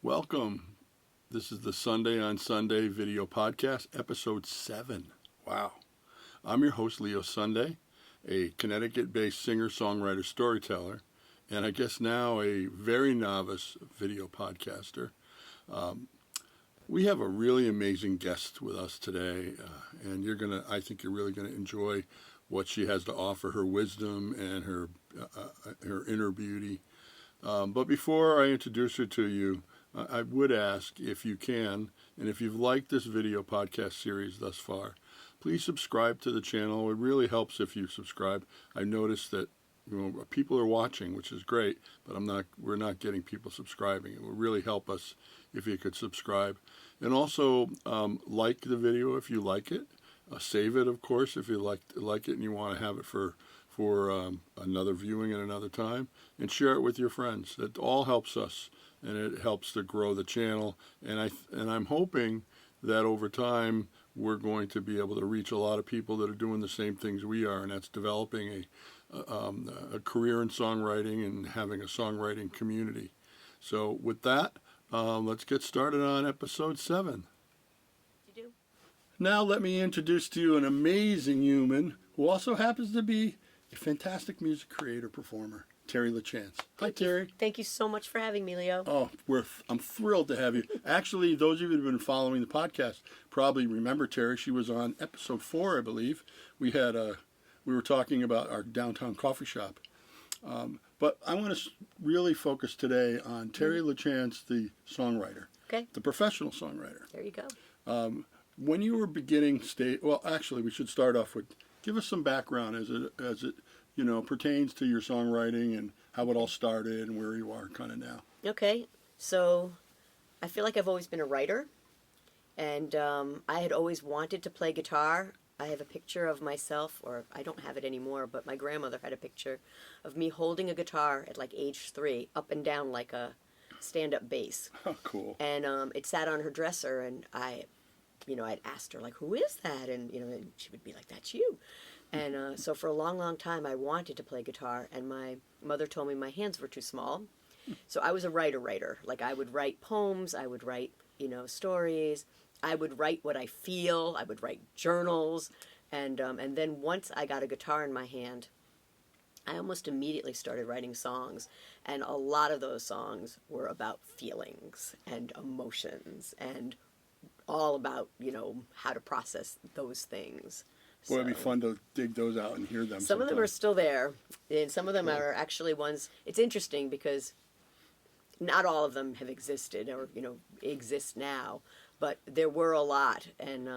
Welcome. This is the Sunday on Sunday video podcast, episode 7. Wow. I'm your host, Leo Sunday, a Connecticut-based singer-songwriter storyteller, and I guess now a very novice video podcaster. We have a really amazing guest with us today, and I think you're really gonna enjoy what she has to offer, her wisdom and her inner beauty. But before I introduce her to you, I would ask if you can, and if you've liked this video podcast series thus far, please subscribe to the channel. It really helps if you subscribe. I noticed that people are watching, which is great, but we're not getting people subscribing. It would really help us if you could subscribe. And also like the video if you like it. Save it, of course, if you like it and you want to have it for another viewing at another time, and share it with your friends. It all helps us, and it helps to grow the channel. And I'm hoping that over time we're going to be able to reach a lot of people that are doing the same things we are, and that's developing a career in songwriting and having a songwriting community. So with that, let's get started on episode 7. You do. Now let me introduce to you an amazing human who also happens to be a fantastic music creator performer, Terri LaChance. Hi, Terri. Thank you so much for having me, Leo. Oh, I'm thrilled to have you. Actually, those of you who have been following the podcast probably remember Terri. She was on episode 4, I believe. We were talking about our downtown coffee shop. But I want to really focus today on Terri LaChance, the songwriter. Okay. The professional songwriter. There you go. When you were beginning well, actually, we should start off with, give us some background as it pertains to your songwriting and how it all started and where you are kind of now. Okay, so I feel like I've always been a writer, and I had always wanted to play guitar. I have a picture of myself, or I don't have it anymore, but my grandmother had a picture of me holding a guitar at like age 3, up and down like a stand-up bass. Oh, cool. And it sat on her dresser, and I'd asked her, like, who is that? And, and she would be like, that's you. And so for a long, long time, I wanted to play guitar, and my mother told me my hands were too small. So I was a writer. Like, I would write poems, I would write, stories, I would write what I feel, I would write journals, and then once I got a guitar in my hand, I almost immediately started writing songs, and a lot of those songs were about feelings and emotions and all about, how to process those things. Boy, it'd be fun to dig those out and hear them. Some of them are still there, and some of them are actually ones. It's interesting because not all of them have existed or exist now, but there were a lot, and